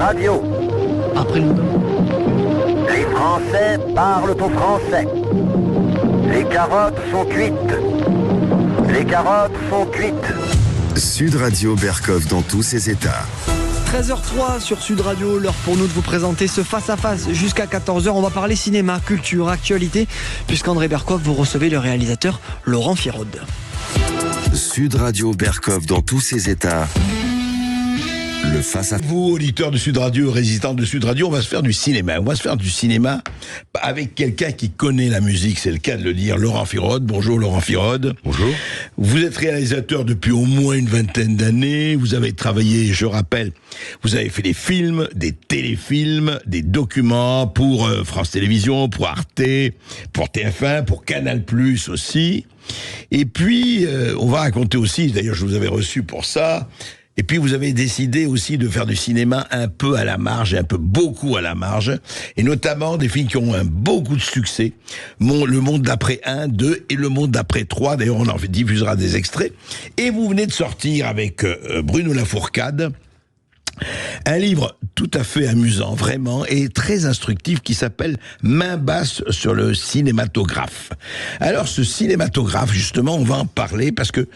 Radio. Après nous. Les Français parlent au français. Les carottes sont cuites. Les carottes sont cuites. Sud Radio Berkov dans tous ses états. 13h03 sur Sud Radio, l'heure pour nous de vous présenter ce face-à-face jusqu'à 14h. On va parler cinéma, culture, actualité, puisqu'André Berkov, vous recevez le réalisateur Laurent Firode. Sud Radio Berkov dans tous ses états. Le face à vous, auditeurs de Sud Radio, résistants de Sud Radio, on va se faire du cinéma. On va se faire du cinéma avec quelqu'un qui connaît la musique, c'est le cas de le dire, Laurent Firode. Bonjour Laurent Firode. Bonjour. Vous êtes réalisateur depuis au moins une vingtaine d'années. Vous avez travaillé, je rappelle, vous avez fait des films, des téléfilms, des documents pour France Télévisions, pour Arte, pour TF1, pour Canal+ aussi. Et puis, on va raconter aussi, d'ailleurs je vous avais reçu pour ça. Et puis vous avez décidé aussi de faire du cinéma un peu à la marge, et un peu beaucoup à la marge, et notamment des films qui ont beaucoup de succès. Le Monde d'après 1, 2 et Le Monde d'après 3, d'ailleurs on en diffusera des extraits. Et vous venez de sortir avec Bruno Lafourcade un livre tout à fait amusant, vraiment, et très instructif qui s'appelle Main basse sur le cinématographe. Alors ce cinématographe, justement, on va en parler parce que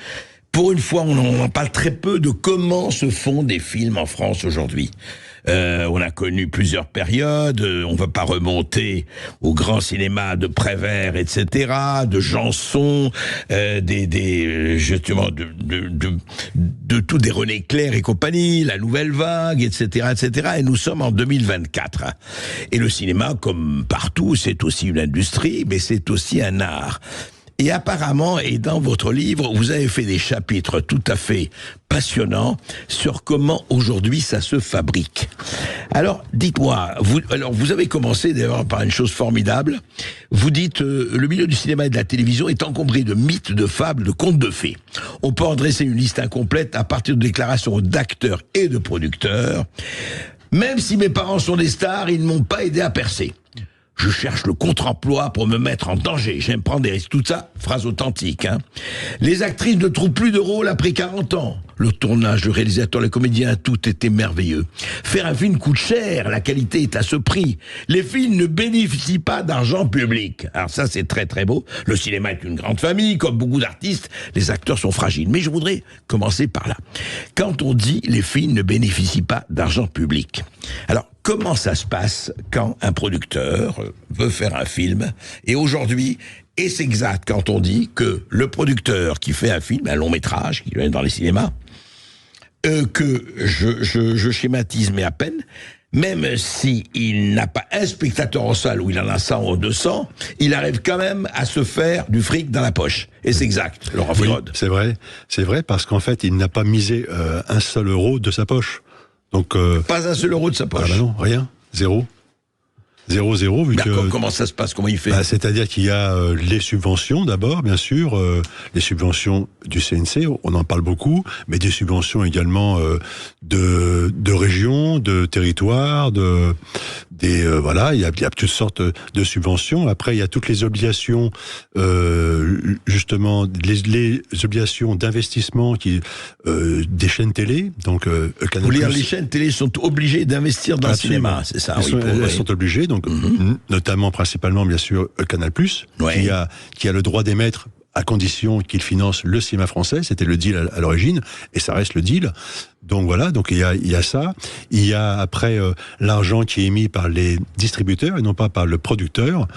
pour une fois, on en parle très peu de comment se font des films en France aujourd'hui. On a connu plusieurs périodes, on ne va pas remonter au grand cinéma de Prévert, etc., de Janson, justement, de tout des René Clair et compagnie, la Nouvelle Vague, etc., etc., et nous sommes en 2024. Et le cinéma, comme partout, c'est aussi une industrie, mais c'est aussi un art. Et apparemment, et dans votre livre, vous avez fait des chapitres tout à fait passionnants sur comment aujourd'hui ça se fabrique. Alors, dites-moi, vous avez commencé d'ailleurs par une chose formidable. Vous dites, le milieu du cinéma et de la télévision est encombré de mythes, de fables, de contes de fées. On peut en dresser une liste incomplète à partir de déclarations d'acteurs et de producteurs. Même si mes parents sont des stars, ils ne m'ont pas aidé à percer. Je cherche le contre-emploi pour me mettre en danger. J'aime prendre des risques. Tout ça, phrase authentique, hein. Les actrices ne trouvent plus de rôle après 40 ans. Le tournage, le réalisateur, les comédiens, tout était merveilleux. Faire un film coûte cher, la qualité est à ce prix. Les films ne bénéficient pas d'argent public. Alors ça, c'est très très beau. Le cinéma est une grande famille, comme beaucoup d'artistes, les acteurs sont fragiles. Mais je voudrais commencer par là. Quand on dit les films ne bénéficient pas d'argent public, alors comment ça se passe quand un producteur veut faire un film? Et aujourd'hui, est-ce exact quand on dit que le producteur qui fait un film, un long métrage, qui est dans les cinémas, que je schématise mais à peine, même s'il n'a pas un spectateur en salle où il en a 100 ou 200, il arrive quand même à se faire du fric dans la poche. Et c'est exact, Laurent Firode. Oui, c'est vrai parce qu'en fait, il n'a pas misé un seul euro de sa poche. Donc, pas un seul euro de sa poche. Ah bah non, rien, zéro. 0-0, vu que... Comment ça se passe? Comment il fait? C'est-à-dire qu'il y a les subventions d'abord, bien sûr, les subventions du CNC, on en parle beaucoup, mais des subventions également de régions, de territoires, voilà, il y a toutes sortes de subventions. Après, il y a toutes les obligations, justement, les obligations d'investissement des chaînes télé, donc Canal+. Vous voulez dire, les chaînes télé sont obligées d'investir dans Absolument. le cinéma, c'est ça? Elles sont obligées, donc notamment, principalement, bien sûr, Canal+, qui a le droit d'émettre à condition qu'il finance le cinéma français. C'était le deal à l'origine, et ça reste le deal. Donc voilà, donc il y a ça. Il y a après l'argent qui est émis par les distributeurs et non pas par le producteur.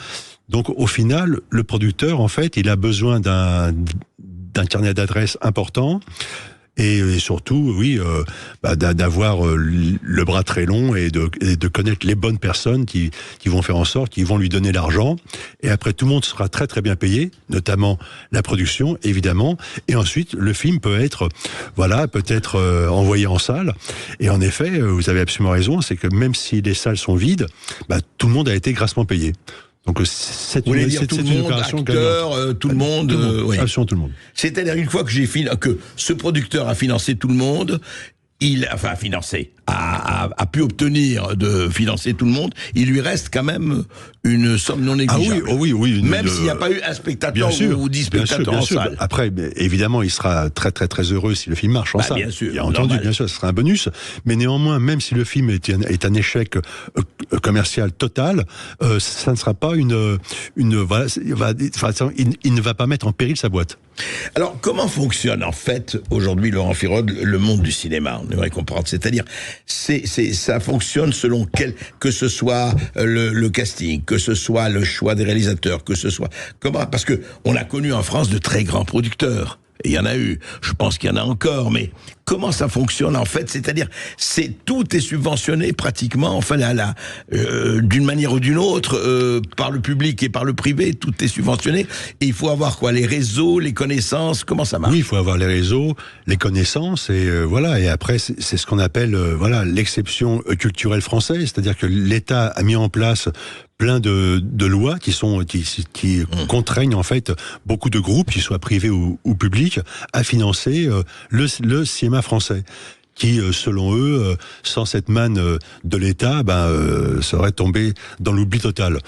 Donc au final, le producteur, en fait, il a besoin d'un carnet d'adresses important. Et surtout, oui, d'avoir le bras très long et de connaître les bonnes personnes qui vont faire en sorte qu'ils vont lui donner l'argent. Et après, tout le monde sera très très bien payé, notamment la production, évidemment. Et ensuite, le film peut être, peut-être envoyé en salle. Et en effet, vous avez absolument raison, c'est que même si les salles sont vides, tout le monde a été grassement payé. Donc c'est une opération tout le monde, absolument tout le monde. C'est-à-dire une fois que que ce producteur a financé tout le monde, a financé, a pu obtenir de financer tout le monde, il lui reste quand même une somme non négligeable. Ah oui. Même s'il n'y a pas eu un spectateur ou 10 spectateurs en salle. Après, évidemment, il sera très très très heureux si le film marche en salle. Bien sûr, il a entendu, bien sûr, ce sera un bonus. Mais néanmoins, même si le film est un échec commercial total, ça ne sera pas il ne va pas mettre en péril sa boîte. Alors, comment fonctionne en fait aujourd'hui, Laurent Firode, le monde du cinéma? On aimerait comprendre. C'est-à-dire, ça fonctionne selon que ce soit le casting, que ce soit le choix des réalisateurs, que ce soit comment? Parce que on a connu en France de très grands producteurs. Et il y en a eu, je pense qu'il y en a encore, mais comment ça fonctionne en fait? C'est-à-dire, tout est subventionné pratiquement, enfin d'une manière ou d'une autre, par le public et par le privé, tout est subventionné. Et il faut avoir quoi? Les réseaux, les connaissances, comment ça marche? Oui, il faut avoir les réseaux, les connaissances, et voilà. Et après, c'est ce qu'on appelle l'exception culturelle française, c'est-à-dire que l'État a mis en place plein de lois qui contraignent en fait beaucoup de groupes, qu'ils soient privés ou publics, à financer le cinéma français, qui, selon eux, sans cette manne de l'État, serait tombé dans l'oubli total.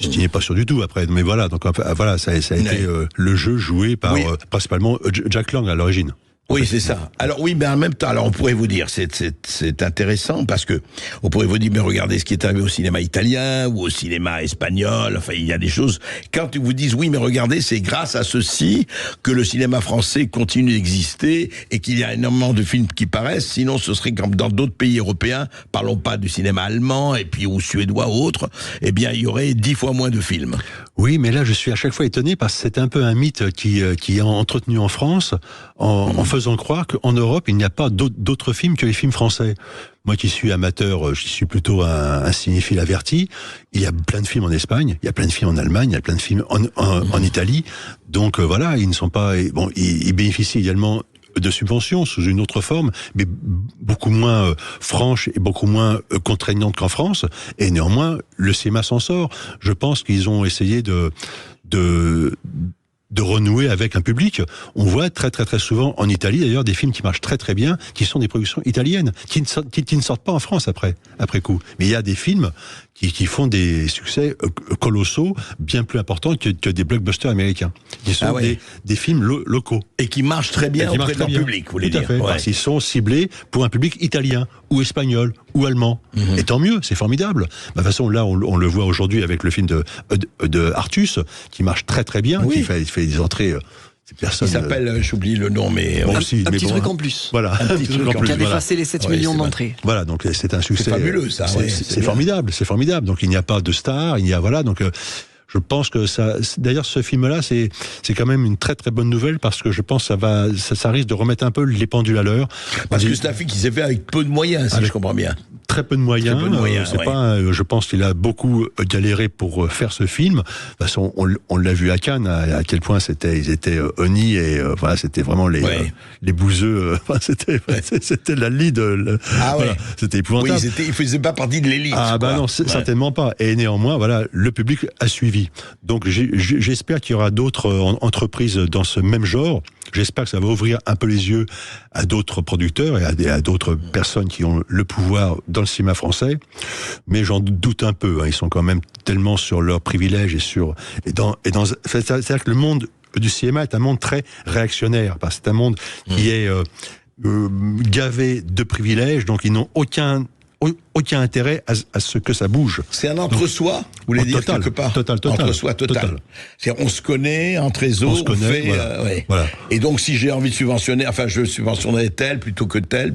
Je n'y ai pas sûr du tout après, mais voilà. Donc voilà, ça a été le jeu joué par principalement Jack Lang à l'origine. Oui, c'est ça. Alors oui, mais en même temps, on pourrait vous dire, c'est intéressant parce que on pourrait vous dire, mais regardez ce qui est arrivé au cinéma italien ou au cinéma espagnol. Enfin, il y a des choses. Quand ils vous disent oui, mais regardez, c'est grâce à ceci que le cinéma français continue d'exister et qu'il y a énormément de films qui paraissent. Sinon, ce serait comme dans d'autres pays européens. Parlons pas du cinéma allemand et puis ou suédois ou autre. Eh bien, il y aurait 10 fois moins de films. Oui, mais là, je suis à chaque fois étonné parce que c'est un peu un mythe qui est entretenu en France en faisant croire qu'en Europe, il n'y a pas d'autres films que les films français. Moi qui suis amateur, je suis plutôt un cinéphile averti. Il y a plein de films en Espagne, il y a plein de films en Allemagne, il y a plein de films en Italie. Donc voilà, ils ne sont pas... Bon, ils bénéficient également de subventions sous une autre forme, mais beaucoup moins franche et beaucoup moins contraignante qu'en France. Et néanmoins, le cinéma s'en sort. Je pense qu'ils ont essayé de renouer avec un public. On voit très très très souvent en Italie d'ailleurs des films qui marchent très très bien, qui sont des productions italiennes, qui ne sortent pas en France après coup. Mais il y a des films qui font des succès colossaux, bien plus importants que des blockbusters américains. Qui sont des films locaux. Et qui marchent très bien auprès de leur public, vous voulez dire. Tout à fait, parce qu'ils sont ciblés pour un public italien, ou espagnol, ou allemand. Et tant mieux, c'est formidable. De toute façon, là, on le voit aujourd'hui avec le film de Artus, qui marche très très bien, qui fait des entrées... Il s'appelle, j'oublie le nom, mais... Un petit truc en plus. Voilà. Un petit truc en plus. Qui a dépassé les 7 millions d'entrées. Voilà, donc c'est un succès. C'est fabuleux, ça. C'est formidable, c'est formidable. Donc il n'y a pas de star, donc... Je pense que ça. D'ailleurs, ce film-là, c'est quand même une très très bonne nouvelle parce que je pense que ça risque de remettre un peu les pendules à l'heure. Parce que c'est un film qui s'est fait avec peu de moyens, si je comprends bien. Très peu de moyens. Je pense qu'il a beaucoup galéré pour faire ce film. De toute façon, on l'a vu à Cannes, à quel point ils étaient honnis et c'était vraiment les bouseux. C'était la lead. C'était épouvantable. Oui, ils faisaient pas partie de l'élite. Non, certainement pas. Et néanmoins, le public a suivi. Donc j'espère qu'il y aura d'autres entreprises dans ce même genre. J'espère que ça va ouvrir un peu les yeux à d'autres producteurs et à d'autres personnes qui ont le pouvoir dans le cinéma français. Mais j'en doute un peu. Ils sont quand même tellement sur leurs privilèges c'est-à-dire que le monde du cinéma est un monde très réactionnaire. Parce que c'est un monde qui est gavé de privilèges, donc ils n'ont aucun intérêt à ce que ça bouge. C'est un entre-soi, vous voulez dire quelque part? Total. Entre-soi total. C'est-à-dire, on se connaît, entre réseaux, on se connaît, voilà. Et donc, si j'ai envie de subventionner, je subventionnerai tel plutôt que tel,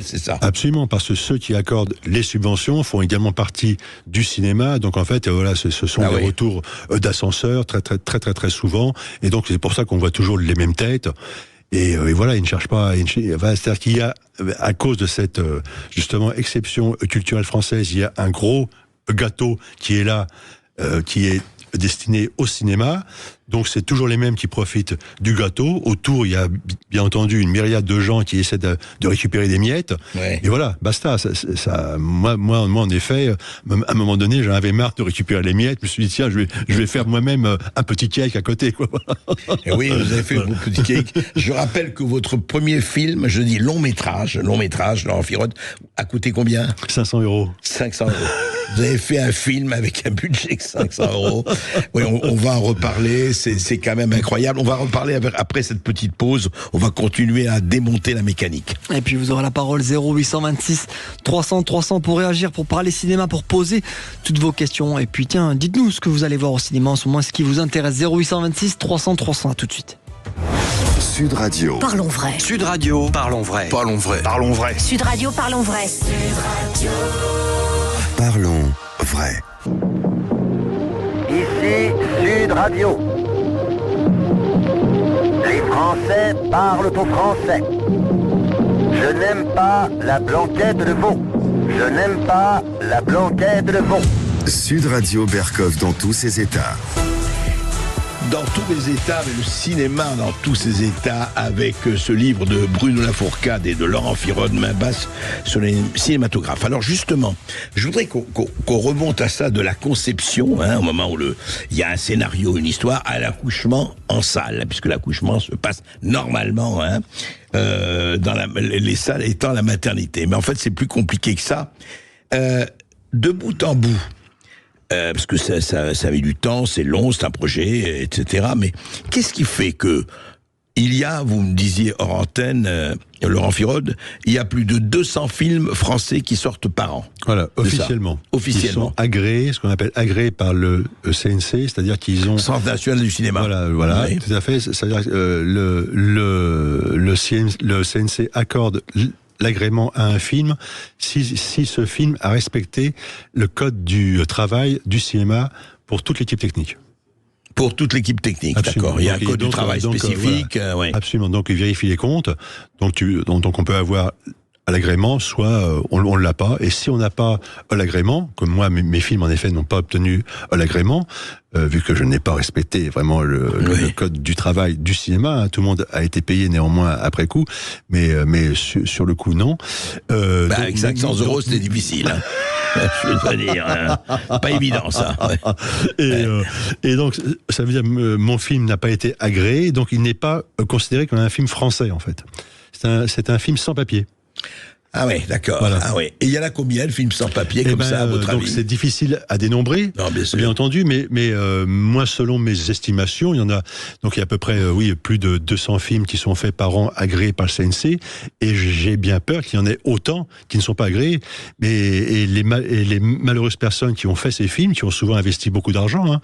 c'est ça? Absolument, parce que ceux qui accordent les subventions font également partie du cinéma, donc en fait, ce sont des retours d'ascenseur, très, très, très, très, très souvent, et donc c'est pour ça qu'on voit toujours les mêmes têtes. Et voilà, ils ne cherchent pas. C'est-à-dire qu'il y a, à cause de cette justement exception culturelle française, il y a un gros gâteau qui est là, qui est destinés au cinéma. Donc c'est toujours les mêmes qui profitent du gâteau. Autour, il y a bien entendu une myriade de gens qui essaient de récupérer des miettes. Ouais. Et voilà, basta. Moi, en effet, à un moment donné, j'en avais marre de récupérer les miettes. Je me suis dit, tiens, je vais faire moi-même un petit cake à côté, quoi. Et oui, vous avez fait un petit cake. Je rappelle que votre premier film, je dis long métrage, Laurent Firode, a coûté combien ? 500 €. 500 €. Vous avez fait un film avec un budget de 500 €. Oui, on va en reparler. C'est quand même incroyable. On va en reparler après cette petite pause. On va continuer à démonter la mécanique. Et puis vous aurez la parole 0826 300 300 pour réagir, pour parler cinéma, pour poser toutes vos questions. Et puis tiens, dites-nous ce que vous allez voir au cinéma en ce moment, ce qui vous intéresse. 0826 300 300. À tout de suite. Sud Radio. Parlons vrai. Sud Radio. Parlons vrai. Parlons vrai. Parlons vrai. Sud Radio, parlons vrai. Parlons vrai. Ici Sud Radio. Les Français parlent au français. Je n'aime pas la blanquette de veau. Je n'aime pas la blanquette de veau. Sud Radio Berkov dans tous ses états. Dans tous les états, mais le cinéma dans tous ses états, avec ce livre de Bruno Lafourcade et de Laurent Firode, main basse sur les cinématographes. Alors justement, je voudrais qu'on remonte à ça de la conception, au moment où il y a un scénario, une histoire, à l'accouchement en salle, puisque l'accouchement se passe normalement dans les salles étant la maternité. Mais en fait, c'est plus compliqué que ça. De bout en bout, parce que ça met du temps, c'est long, c'est un projet, etc. Mais qu'est-ce qui fait que il y a, vous me disiez hors antenne, Laurent Firode, il y a plus de 200 films français qui sortent par an. Voilà, officiellement. Officiellement. Ils sont agréés, ce qu'on appelle agréés par le CNC, c'est-à-dire qu'ils ont... Centre national du cinéma. Voilà, oui. Tout à fait. C'est-à-dire que le CNC accorde l'agrément à un film si ce film a respecté le code du travail du cinéma pour toute l'équipe technique. Pour toute l'équipe technique, absolument. D'accord. Il y a un code du travail spécifique. Voilà. Ouais. Absolument. Donc, il vérifie les comptes. Donc on peut avoir l'agrément, soit on l'a pas. Et si on n'a pas l'agrément, comme moi, mes films, en effet, n'ont pas obtenu l'agrément, vu que je n'ai pas respecté vraiment le code du travail du cinéma, tout le monde a été payé néanmoins après coup, mais sur le coup, non. Avec 500 €, c'était difficile. Je veux pas dire, pas évident ça. Ouais. Et donc, ça veut dire que mon film n'a pas été agréé, donc il n'est pas considéré comme un film français, en fait. C'est un film sans papier. Ah ouais, d'accord. Voilà. Ah ouais. Et il y en a combien de films sans papier comme ça, à votre avis ? Donc c'est difficile à dénombrer, non, bien entendu, mais moi, selon mes estimations, il y en a. Donc il y a à peu près, plus de 200 films qui sont faits par an, agréés par le CNC, et j'ai bien peur qu'il y en ait autant qui ne sont pas agréés. Et les malheureuses personnes qui ont fait ces films, qui ont souvent investi beaucoup d'argent,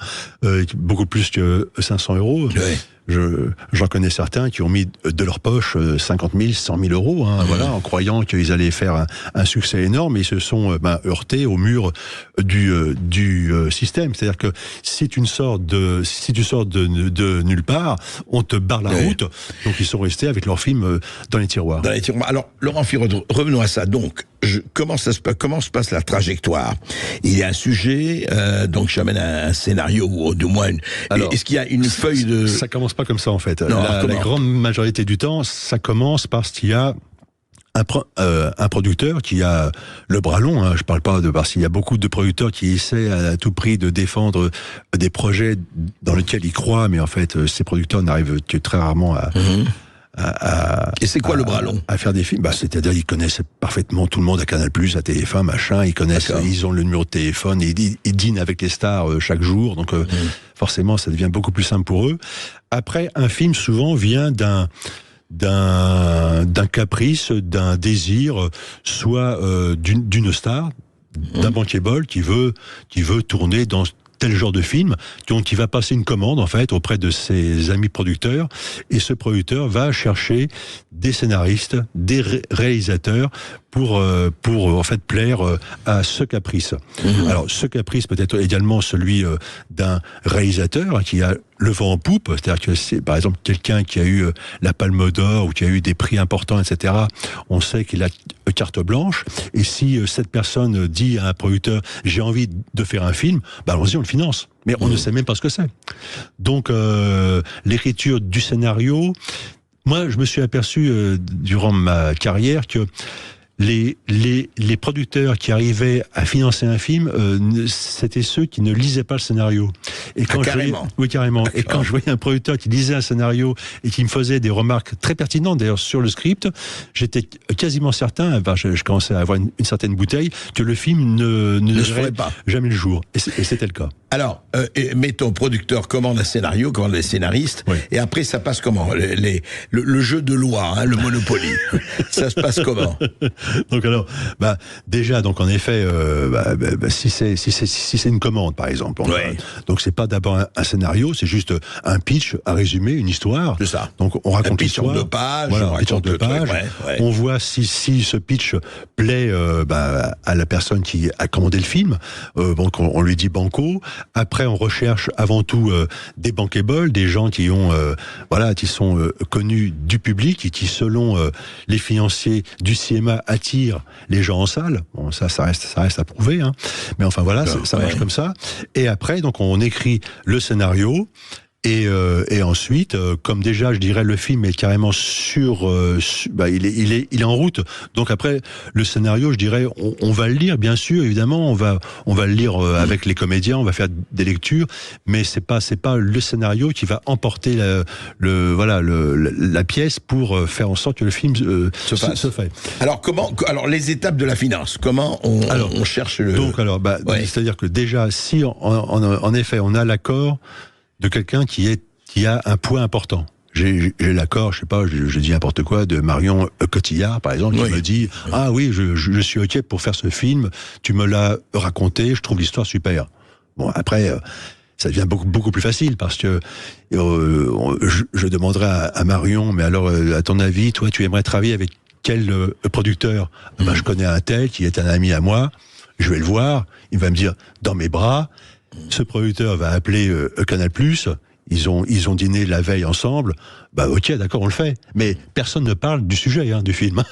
beaucoup plus que 500 €. Ouais. J'en connais certains qui ont mis de leur poche 50 000, 100 000 €, voilà, en croyant qu'ils allaient faire un succès énorme, et ils se sont heurtés au mur du système. C'est-à-dire que si tu sors de nulle part, on te barre la route. Donc ils sont restés avec leurs films dans les tiroirs. Alors, Laurent Firode, revenons à ça. Donc, comment se passe la trajectoire ? Il y a un sujet, donc j'amène un scénario, ou du moins est-ce qu'il y a une feuille de... Ça commence pas comme ça, en fait. Non, la grande majorité du temps, ça commence parce qu'il y a un producteur qui a le bras long, je parle pas parce qu'il y a beaucoup de producteurs qui essaient à tout prix de défendre des projets dans lesquels ils croient, mais en fait, ces producteurs n'arrivent que très rarement Et c'est quoi le bras long ? À faire des films. C'est-à-dire, ils connaissent parfaitement tout le monde à Canal+, à TF1, machin. Ils connaissent, ils ont le numéro de téléphone, ils dînent avec les stars chaque jour. Donc, forcément, ça devient beaucoup plus simple pour eux. Après, un film, souvent, vient d'un caprice, d'un désir, soit d'une star, d'un bankable qui veut tourner dans tel genre de film, donc il va passer une commande en fait auprès de ses amis producteurs, et ce producteur va chercher des scénaristes, des réalisateurs pour en fait plaire à ce caprice. Alors ce caprice peut être également celui d'un réalisateur qui a le vent en poupe, c'est-à-dire que c'est par exemple quelqu'un qui a eu la Palme d'Or ou qui a eu des prix importants, etc. On sait qu'il a carte blanche. Et si cette personne dit à un producteur j'ai envie de faire un film, allons-y, on le finance. Mais on ne sait même pas ce que c'est. Donc l'écriture du scénario, moi je me suis aperçu durant ma carrière que les producteurs qui arrivaient à financer un film, c'était ceux qui ne lisaient pas le scénario. Et quand carrément. Oui, carrément. Et quand je voyais un producteur qui lisait un scénario et qui me faisait des remarques très pertinentes, d'ailleurs, sur le script, j'étais quasiment certain, je commençais à avoir une certaine bouteille, que le film ne verrait jamais le jour. Et c'était le cas. Alors, mettons, producteur commande un scénario, commande les scénaristes, oui. Et après, ça passe comment ? Le jeu de loi, hein, le Monopoly, ça se passe comment ? Donc alors, déjà, donc en effet, si c'est une commande, par exemple, donc c'est pas d'abord un scénario, c'est juste un pitch, un résumé, une histoire. C'est ça. Donc on raconte l'histoire. Un pitch en 2 pages. Voilà, un pitch en 2 pages. Ouais. On voit si ce pitch plaît à la personne qui a commandé le film. Donc on lui dit banco. Après, on recherche avant tout des bankable, des gens qui ont, qui sont connus du public et qui, selon les financiers du cinéma, attirent les gens en salle. Bon, ça reste à prouver, hein. Mais enfin voilà, ça marche comme ça. Et après, donc on écrit le scénario. Et ensuite, comme déjà, je dirais, le film est carrément il est en route. Donc après, le scénario, je dirais, on va le lire, bien sûr, évidemment, on va le lire avec les comédiens, on va faire des lectures, mais c'est pas le scénario qui va emporter la pièce pour faire en sorte que le film se fait. Alors les étapes de la finance, comment on cherche le... Donc c'est-à-dire que déjà, si en effet, on a l'accord de quelqu'un qui a un poids important. J'ai l'accord, je sais pas, je dis n'importe quoi, de Marion Cotillard, par exemple, qui me dit « Ah oui, je suis OK pour faire ce film, tu me l'as raconté, je trouve l'histoire super. » Bon, après, ça devient beaucoup plus facile, parce que je demanderai à Marion, mais alors, à ton avis, toi, tu aimerais travailler avec quel producteur ? Je connais un tel qui est un ami à moi, je vais le voir, il va me dire « Dans mes bras », ce producteur va appeler Canal+, ils ont dîné la veille ensemble, ok, d'accord, on le fait. Mais personne ne parle du sujet, du film.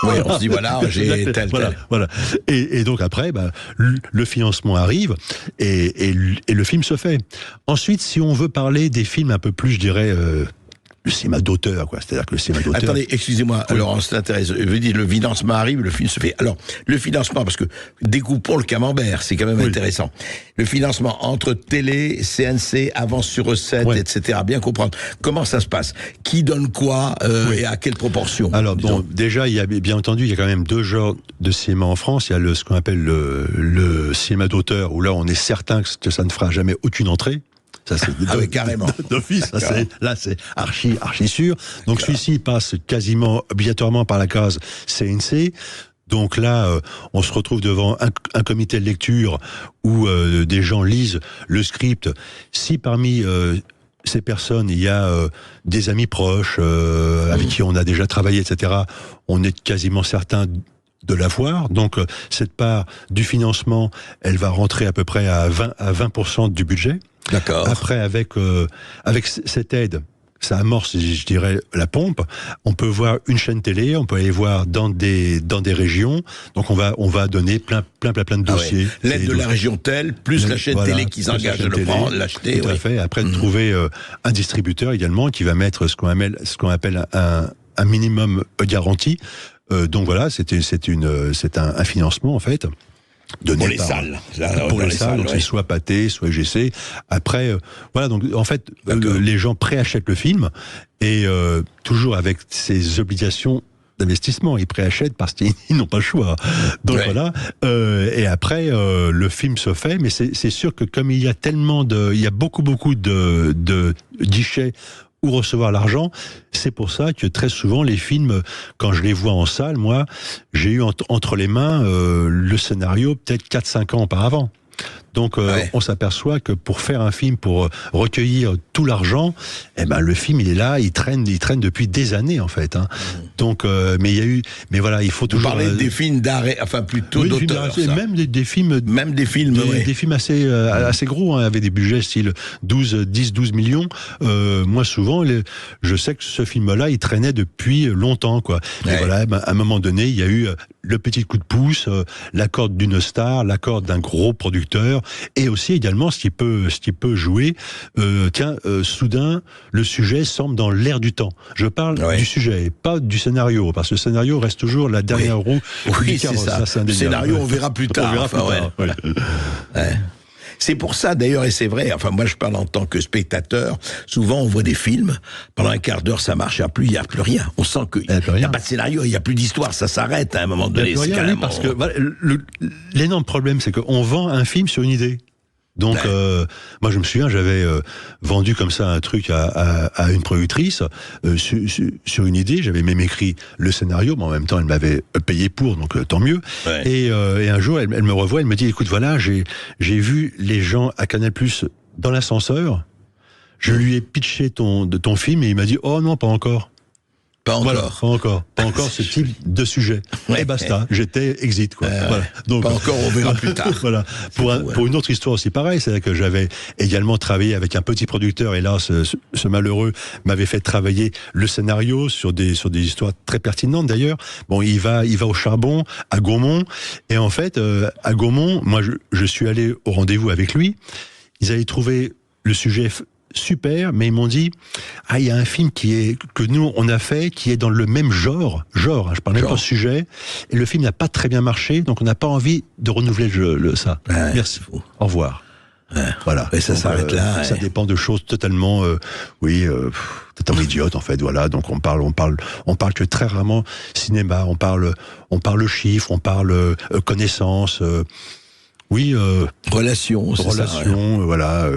Oui, on se dit, j'ai tel. Voilà. Et donc après, le financement arrive et le film se fait. Ensuite, si on veut parler des films un peu plus, je dirais... le cinéma d'auteur, quoi. C'est-à-dire que le cinéma d'auteur... Attendez, excusez-moi, alors, ça t'intéresse. Je veux dire, le financement arrive, le film se fait. Alors, le financement, parce que découpons le camembert, c'est quand même intéressant. Le financement entre télé, CNC, avance sur recette, etc. Bien comprendre. Comment ça se passe ? Qui donne quoi et à quelle proportion ? Alors, déjà, il y a, bien entendu, il y a quand même 2 genres de cinéma en France. Il y a ce qu'on appelle le cinéma d'auteur, où là, on est certain que ça ne fera jamais aucune entrée. Ça, c'est carrément. D'office, c'est archi sûr. Donc celui-ci passe quasiment obligatoirement par la case CNC. Donc là, on se retrouve devant un comité de lecture où des gens lisent le script. Si parmi ces personnes, il y a des amis proches avec qui on a déjà travaillé, etc., on est quasiment certain de l'avoir. Donc cette part du financement, elle va rentrer à peu près à 20% du budget. D'accord. Après, avec cette aide, ça amorce, je dirais, la pompe. On peut voir une chaîne télé, on peut aller voir dans des régions. Donc on va donner plein de dossiers. L'aide de la région telle, plus la chaîne télé qui s'engage à le prendre, l'acheter. Tout à fait. Après, de trouver un distributeur également qui va mettre ce qu'on appelle un minimum garanti. Donc voilà, c'est un financement en fait. Pour les salles. Pour les salles, donc c'est soit Pathé, soit GC. Après, donc en fait, les gens préachètent le film et toujours avec ces obligations d'investissement, ils préachètent parce qu'ils n'ont pas le choix. Donc voilà. Et après, le film se fait, mais c'est sûr que comme il y a beaucoup de guichets où recevoir l'argent, c'est pour ça que très souvent les films, quand je les vois en salle, moi, j'ai eu entre les mains le scénario peut-être 4-5 ans auparavant. Donc on s'aperçoit que pour faire un film, pour recueillir tout l'argent, le film il est là, il traîne depuis des années en fait. Hein. Donc mais voilà, il faut toujours. Vous parlez des films d'arrêt, enfin plutôt d'auteurs. Même des films. Même des films. Des films assez gros, hein, avec des budgets style 10-12 millions. Moi souvent, je sais que ce film-là, il traînait depuis longtemps, quoi. Et voilà, à un moment donné, il y a eu le petit coup de pouce, l'accord d'une star, l'accord d'un gros producteur, et aussi également ce qui peut jouer. Soudain, le sujet semble dans l'air du temps. Je parle du sujet, pas du scénario, parce que le scénario reste toujours la dernière roue. Oui, c'est ça. Le scénario, on verra plus tard. C'est pour ça, d'ailleurs, et c'est vrai, enfin, moi, je parle en tant que spectateur, souvent, on voit des films, pendant un quart d'heure, ça marche, il n'y a plus rien. On sent qu'il n'y a pas de scénario, il n'y a plus d'histoire, ça s'arrête à un moment donné. Il n'y a plus rien, oui, parce que l'énorme problème, c'est qu'on vend un film sur une idée. Donc, moi, je me souviens, j'avais vendu comme ça un truc à une productrice sur une idée. J'avais même écrit le scénario, mais en même temps, elle m'avait payé pour, donc tant mieux. Ouais. Et un jour, elle me revoit, elle me dit, écoute, voilà, j'ai vu les gens à Canal+ dans l'ascenseur. Je lui ai pitché ton film et il m'a dit, oh non, pas encore. Pas encore ce type de sujet. Et basta, j'étais exit, quoi. Voilà. Donc, pas encore, on verra plus tard. Voilà. Pour une autre histoire aussi pareil, c'est que j'avais également travaillé avec un petit producteur, et là, ce malheureux m'avait fait travailler le scénario sur des histoires très pertinentes d'ailleurs. Bon, il va au charbon, à Gaumont, et en fait, à Gaumont, moi, je suis allé au rendez-vous avec lui. Ils avaient trouvé le sujet super, mais ils m'ont dit, il y a un film que nous on a fait, qui est dans le même genre, hein, je parle même pas de sujet, et le film n'a pas très bien marché, donc on n'a pas envie de renouveler ça. Merci. Au revoir. Voilà. Et ça s'arrête là. Ça dépend de choses totalement, totalement idiotes en fait. Voilà. Donc on parle que très rarement cinéma. On parle chiffres, on parle connaissances. Relation, voilà,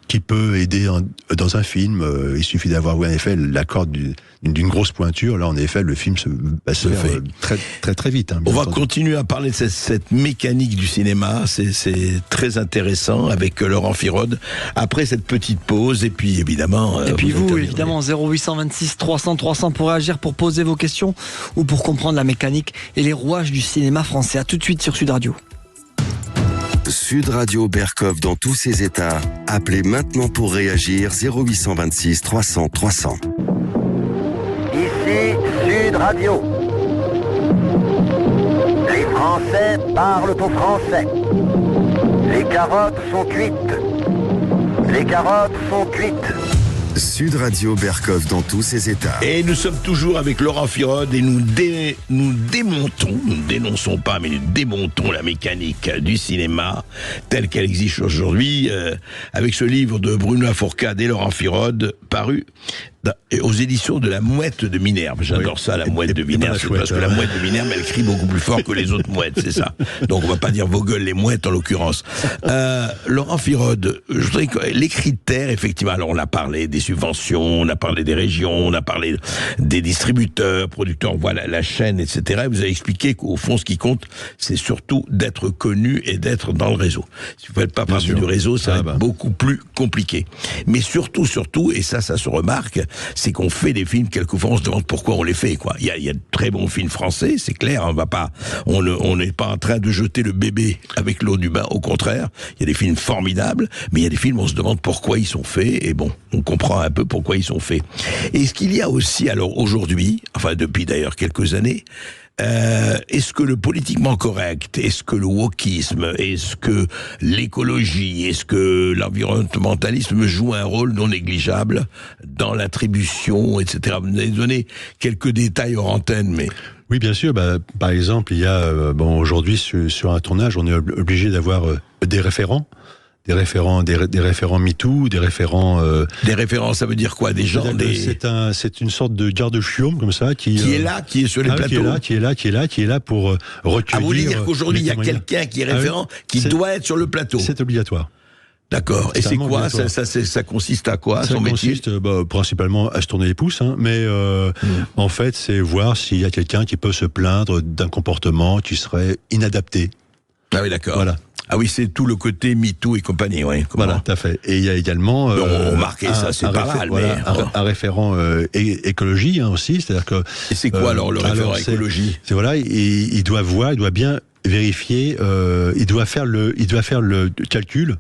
qui peut aider dans un film. Il suffit d'avoir, en effet, l'accord d'une grosse pointure. Là, en effet, le film se fait très, très, très vite. Hein, on va continuer à parler de cette mécanique du cinéma. C'est très intéressant avec Laurent Firode. Après cette petite pause, et puis évidemment. Et puis vous évidemment, 0826 300 300 pour réagir, pour poser vos questions ou pour comprendre la mécanique et les rouages du cinéma français. À tout de suite sur Sud Radio. Sud Radio Berkov dans tous ses états. Appelez maintenant pour réagir 0826 300 300. Ici Sud Radio. Les Français parlent au français. Les carottes sont cuites. Les carottes sont cuites. Sud Radio Berkov dans tous ses états. Et nous sommes toujours avec Laurent Firode et nous dénonçons pas, mais nous démontons la mécanique du cinéma telle qu'elle existe aujourd'hui, avec ce livre de Bruno Lafourcade et Laurent Firode, paru aux éditions de la Mouette de Minerve. J'adore ça, la Mouette de Minerve, parce que la Mouette de Minerve, elle crie beaucoup plus fort que les autres mouettes, c'est ça. Donc on va pas dire vos gueules, les mouettes en l'occurrence. Laurent Firode, je voudrais que les critères, effectivement, alors on a parlé des subventions, on a parlé des régions, on a parlé des distributeurs, producteurs, voilà, la chaîne, etc. Et vous avez expliqué qu'au fond, ce qui compte, c'est surtout d'être connu et d'être dans le réseau. Si vous ne faites pas partie du réseau, ça va être beaucoup plus compliqué. Mais surtout, et ça se remarque, c'est qu'on fait des films, quelquefois on se demande pourquoi on les fait, quoi. Il y a de très bons films français, c'est clair, on n'est pas en train de jeter le bébé avec l'eau du bain, au contraire. Il y a des films formidables, mais il y a des films, on se demande pourquoi ils sont faits, et bon, on comprend un peu pourquoi ils sont faits. Et ce qu'il y a aussi, alors aujourd'hui, enfin depuis d'ailleurs quelques années, est-ce que le politiquement correct, est-ce que le wokisme, est-ce que l'écologie, est-ce que l'environnementalisme joue un rôle non négligeable dans l'attribution, etc. Vous avez donné quelques détails hors antenne, mais... Oui, bien sûr. Par exemple, il y a aujourd'hui sur un tournage, on est obligé d'avoir des référents. Des référents MeToo, des référents... Des référents, ça veut dire quoi? Des gens... C'est une sorte de garde-chiomme, comme ça, qui est là, qui est sur les plateaux. Qui est là pour recueillir... Ah, vous voulez dire qu'aujourd'hui, il y a quelqu'un qui est référent, qui doit être sur le plateau? C'est obligatoire. D'accord. Et c'est quoi? Ça consiste à quoi, son métier? Ça consiste principalement à se tourner les pouces, hein, mais en fait, c'est voir s'il y a quelqu'un qui peut se plaindre d'un comportement qui serait inadapté. Ah oui, d'accord. Voilà. Ah oui, c'est tout le côté MeToo et compagnie, oui. Voilà, tout à fait. Et il y a également remarquez ça, c'est pas mal, voilà, mais un référent écologie aussi, c'est-à-dire que. Et c'est quoi alors le référent écologie? C'est voilà, il doit bien vérifier, il doit faire le calcul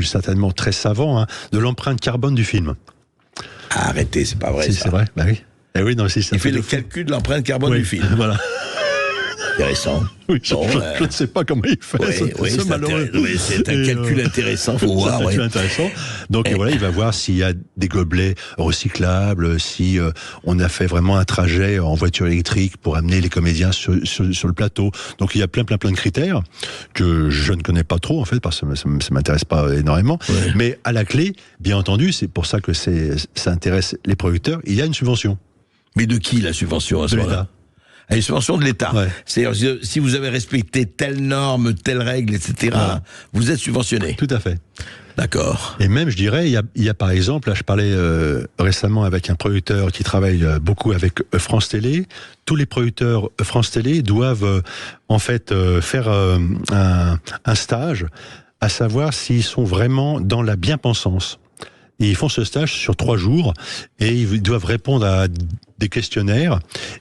certainement très savant, de l'empreinte carbone du film. Ah, arrêtez, c'est pas vrai. Si, ça. C'est vrai, bah oui. Eh oui, non, il fait le calcul de l'empreinte carbone du film. Voilà. Intéressant. Oui, je ne sais pas comment il fait. C'est malheureux. Oui, c'est un calcul intéressant, faut voir. C'est un calcul intéressant. Donc voilà, il va voir s'il y a des gobelets recyclables, si on a fait vraiment un trajet en voiture électrique pour amener les comédiens sur le plateau. Donc il y a plein de critères que je ne connais pas trop en fait, parce que ça m'intéresse pas énormément. Ouais. Mais à la clé, bien entendu, c'est pour ça que ça intéresse les producteurs. Il y a une subvention. Mais de qui la subvention à ce moment-là? À une subvention de l'État. Ouais. C'est-à-dire, si vous avez respecté telle norme, telle règle, etc., vous êtes subventionné. Tout à fait. D'accord. Et même, je dirais, il y a par exemple, là, je parlais récemment avec un producteur qui travaille beaucoup avec France Télé. Tous les producteurs France Télé doivent, en fait, faire un stage, à savoir s'ils sont vraiment dans la bien-pensance. Et ils font ce stage sur 3 jours et ils doivent répondre à des questionnaires.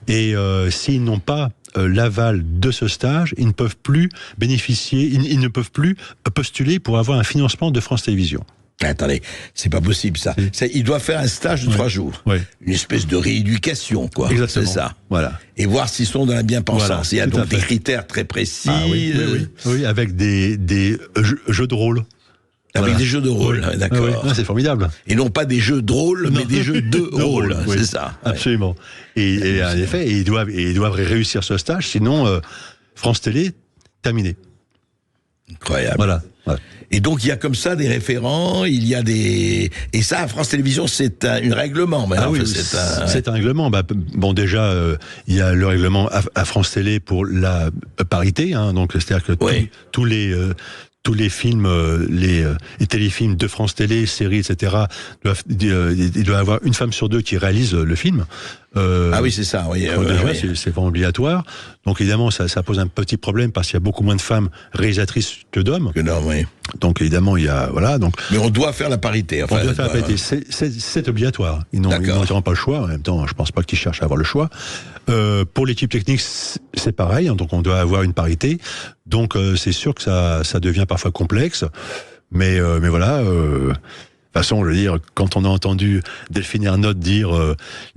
Et s'ils n'ont pas l'aval de ce stage, ils ne peuvent plus bénéficier, ils ne peuvent plus postuler pour avoir un financement de France Télévisions. Attendez, c'est pas possible ça. Ils doivent faire un stage de 3 jours. Ouais. Une espèce de rééducation, quoi. Exactement. C'est ça. Voilà. Et voir s'ils sont dans la bien-pensance. Voilà, il y a donc des critères très précis. Ah, oui, avec des jeux de rôle. Avec des jeux de rôle, d'accord. Oui, c'est formidable. Et non pas des jeux drôles, mais des jeux de rôle, c'est ça. Absolument. Et en effet, ils doivent réussir ce stage, sinon France Télé, terminé. Incroyable. Voilà. Et donc il y a comme ça des référents, il y a des... Et ça, à France Télévisions, c'est un règlement. Ah oui, c'est un règlement. Bon, déjà, il y a le règlement à France Télé pour la parité, donc c'est-à-dire que tous les films, les téléfilms de France Télé, séries, etc., il doit y avoir une femme sur 2 qui réalise le film. Ah oui, c'est ça. Oui, c'est vraiment obligatoire. Donc évidemment, ça pose un petit problème parce qu'il y a beaucoup moins de femmes réalisatrices que d'hommes. Oui. Donc évidemment, il y a donc. Mais on doit faire la parité. Enfin, on doit faire la parité. C'est obligatoire. Ils n'auront pas le choix. En même temps, je pense pas qu'ils cherchent à avoir le choix. Pour l'équipe technique, c'est pareil. Donc on doit avoir une parité. Donc c'est sûr que ça devient parfois complexe. Mais voilà. De toute façon, je veux dire, quand on a entendu Delphine Ernotte dire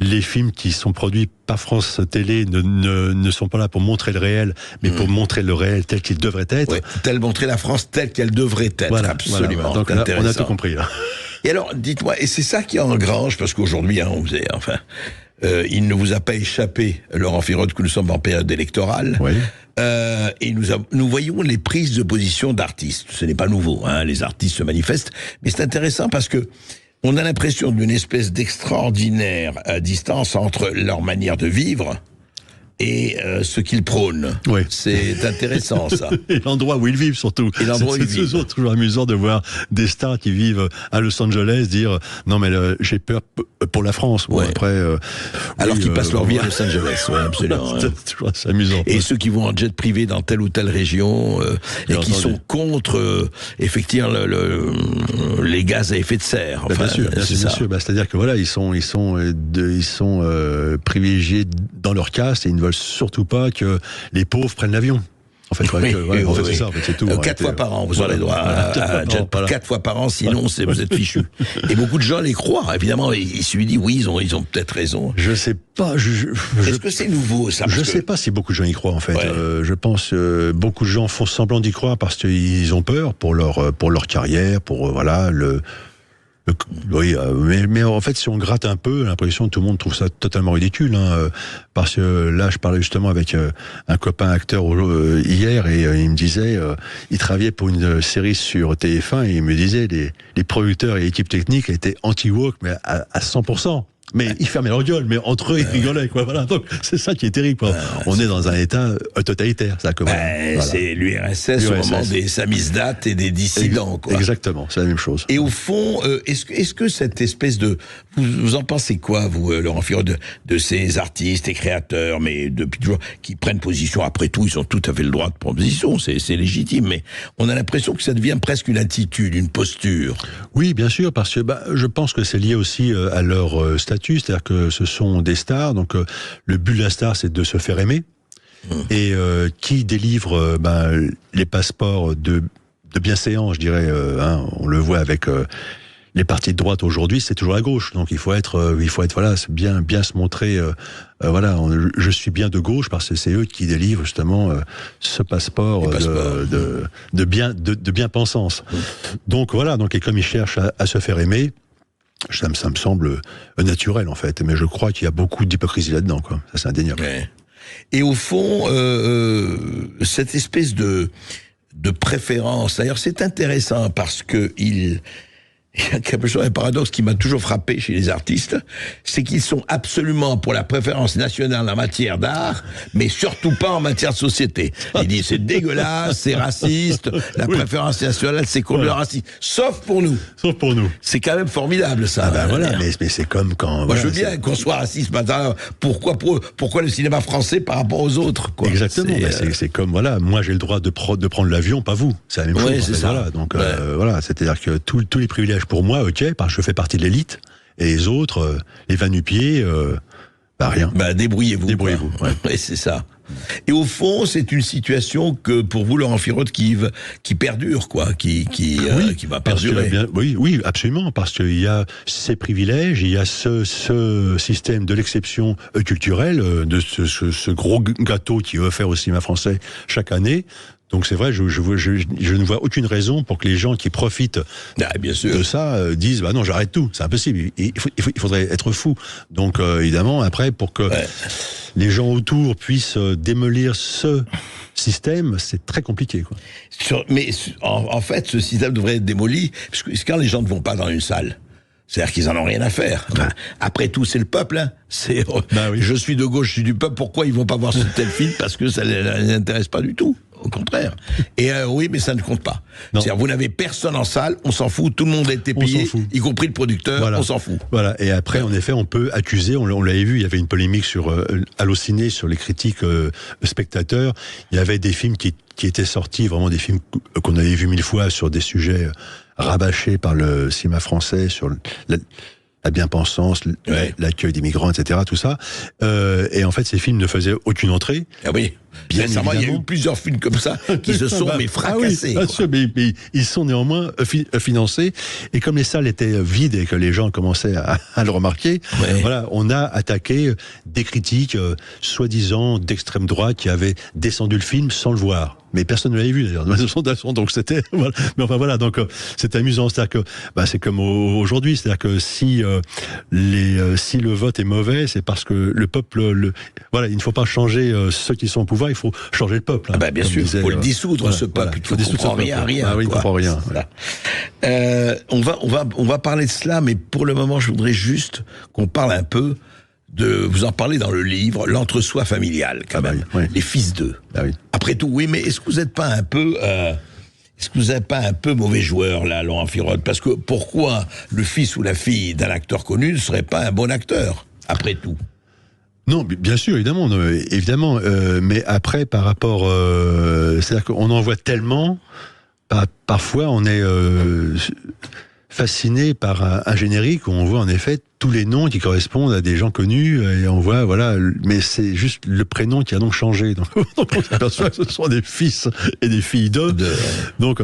les films qui sont produits par France Télé ne sont pas là pour montrer le réel, mais pour montrer le réel tel qu'il devrait être. Oui, montrer la France telle qu'elle devrait être, voilà, absolument. Voilà. Donc là, on a tout compris. Là. Et alors, dites-moi, et c'est ça qui engrange, parce qu'aujourd'hui, il ne vous a pas échappé, Laurent Firot, que nous sommes en période électorale. Oui. Et nous voyons les prises de position d'artistes. Ce n'est pas nouveau, les artistes se manifestent, mais c'est intéressant parce que on a l'impression d'une espèce d'extraordinaire distance entre leur manière de vivre et ce qu'ils prônent. Oui. C'est intéressant, ça. Et l'endroit où ils vivent, surtout. Et l'endroit où ils vivent. C'est toujours amusant de voir des stars qui vivent à Los Angeles dire « Non, mais j'ai peur pour la France. » Bon, après... alors qu'ils passent leur vie à Los Angeles, absolument. C'est toujours assez amusant. Et ceux qui vont en jet privé dans telle ou telle région et qui sont contre, effectivement, les gaz à effet de serre. Bien sûr. C'est-à-dire que voilà, ils sont privilégiés dans leur caste et ils ne veulent surtout pas que les pauvres prennent l'avion. En fait, c'est ça, c'est tout. 4 fois par an, vous aurez le droit à jet 4 fois par an, sinon vous êtes fichu. Et beaucoup de gens les croient, évidemment, ils se disent oui, ils ont peut-être raison. Je sais pas. Est-ce que c'est nouveau, ça? Je sais pas si beaucoup de gens y croient, en fait. Je pense que beaucoup de gens font semblant d'y croire parce qu'ils ont peur pour leur carrière, pour oui, mais en fait, si on gratte un peu, l'impression que tout le monde trouve ça totalement ridicule, parce que là, je parlais justement avec un copain acteur hier, et il me disait, il travaillait pour une série sur TF1, et il me disait, les producteurs et l'équipe technique étaient anti-woke, mais à 100%. Mais ils fermaient leur gueule, mais entre eux, ils rigolaient, quoi. Voilà. Donc, c'est ça qui est terrible, quoi. On est dans un état totalitaire, ça, comme c'est l'URSS au moment des samizdates et des dissidents, quoi. Exactement, c'est la même chose. Et au fond, est-ce que cette espèce de... Vous en pensez quoi, vous, Laurent Firot, de ces artistes et créateurs, mais depuis toujours, qui prennent position? Après tout, ils ont tout à fait le droit de prendre position, c'est légitime, mais on a l'impression que ça devient presque une attitude, une posture. Oui, bien sûr, parce que je pense que c'est lié aussi à leur statut, c'est-à-dire que ce sont des stars, donc le but de la star, c'est de se faire aimer, et qui délivre les passeports de bienséance, je dirais, on le voit avec les partis de droite aujourd'hui, c'est toujours la gauche, donc il faut être voilà, c'est bien se montrer, voilà, je suis bien de gauche parce que c'est eux qui délivrent justement ce passeport de bien-pensance. Donc voilà, et comme ils cherchent à se faire aimer, ça me semble naturel en fait, mais je crois qu'il y a beaucoup d'hypocrisie là-dedans, quoi. Ça, c'est indéniable. Ouais. Et au fond, cette espèce de préférence, d'ailleurs, c'est intéressant parce que il y a quelque chose, un paradoxe qui m'a toujours frappé chez les artistes, c'est qu'ils sont absolument pour la préférence nationale en matière d'art, mais surtout pas en matière de société. Il dit c'est dégueulasse, c'est raciste, la préférence nationale c'est contre le racisme. Sauf pour nous. Sauf pour nous. C'est quand même formidable ça. Voilà, mais c'est comme quand... Moi je veux bien qu'on soit raciste maintenant. Pourquoi le cinéma français par rapport aux autres, quoi. Exactement, c'est comme, voilà, moi j'ai le droit de prendre l'avion, pas vous. C'est la même chose. C'est ça. Voilà, donc voilà, c'est-à-dire que tous les privilèges pour moi, ok, parce que je fais partie de l'élite, et les autres, les va-nu-pieds, rien. Débrouillez-vous. Débrouillez-vous. Ouais, c'est ça. Et au fond, c'est une situation que, pour vous, Laurent Firot, qui perdure, quoi, qui va perdurer. Oui, absolument, parce qu'il y a ces privilèges, il y a ce système de l'exception culturelle, de ce gros gâteau qui est offert au cinéma français chaque année. Donc c'est vrai, je ne vois aucune raison pour que les gens qui profitent de ça disent non, j'arrête tout. C'est impossible. Il faudrait être fou. Donc évidemment, après, pour que les gens autour puissent démolir ce système, c'est très compliqué, quoi. Mais en fait, ce système devrait être démoli, parce que quand les gens ne vont pas dans une salle, c'est-à-dire qu'ils en ont rien à faire. Enfin, après tout, c'est le peuple, hein. Je suis de gauche, je suis du peuple. Pourquoi ils vont pas voir ce tel film? Parce que ça les intéresse pas du tout. Au contraire. Et oui, mais ça ne compte pas. C'est-à-dire, vous n'avez personne en salle, on s'en fout, tout le monde a été payé, y compris le producteur, on s'en fout. Voilà. Et après, en effet, on peut accuser, on l'avait vu, il y avait une polémique sur Allociné, sur les critiques spectateurs. Il y avait des films qui étaient sortis, vraiment des films qu'on avait vus 1000 fois sur des sujets rabâchés par le cinéma français, sur la bien-pensance, l'accueil des migrants, etc., tout ça. Et en fait, ces films ne faisaient aucune entrée. Ah oui. Bien évidemment, il y a eu plusieurs films comme ça qui se sont fracassés. Mais ils sont néanmoins financés. Et comme les salles étaient vides et que les gens commençaient à le remarquer, voilà, on a attaqué des critiques soi-disant d'extrême droite qui avaient descendu le film sans le voir. Mais personne ne l'avait vu d'ailleurs. Donc c'était, voilà. Mais enfin voilà, donc c'est amusant. C'est-à-dire que c'est comme aujourd'hui. C'est-à-dire que si le vote est mauvais, c'est parce que le peuple, voilà, il ne faut pas changer ceux qui sont au pouvoir. Il faut changer le peuple. Hein, bien sûr, il faut le dissoudre, ce peuple. Il ne comprend rien. Il ne comprend rien. On va parler de cela, mais pour le moment, je voudrais juste qu'on parle un peu vous en parlez dans le livre, l'entre-soi familial, quand même. Les fils d'eux. Après tout, oui, mais est-ce que vous n'êtes pas un peu mauvais joueur, là, Laurent Firot? Parce que pourquoi le fils ou la fille d'un acteur connu ne serait pas un bon acteur, après tout? Non, bien sûr, évidemment, mais après, par rapport, c'est-à-dire qu'on en voit tellement, parfois on est fasciné par un générique où on voit en effet tous les noms qui correspondent à des gens connus, et on voit, voilà, mais c'est juste le prénom qui a donc changé. Donc on s'aperçoit que ce sont des fils et des filles d'eux. Donc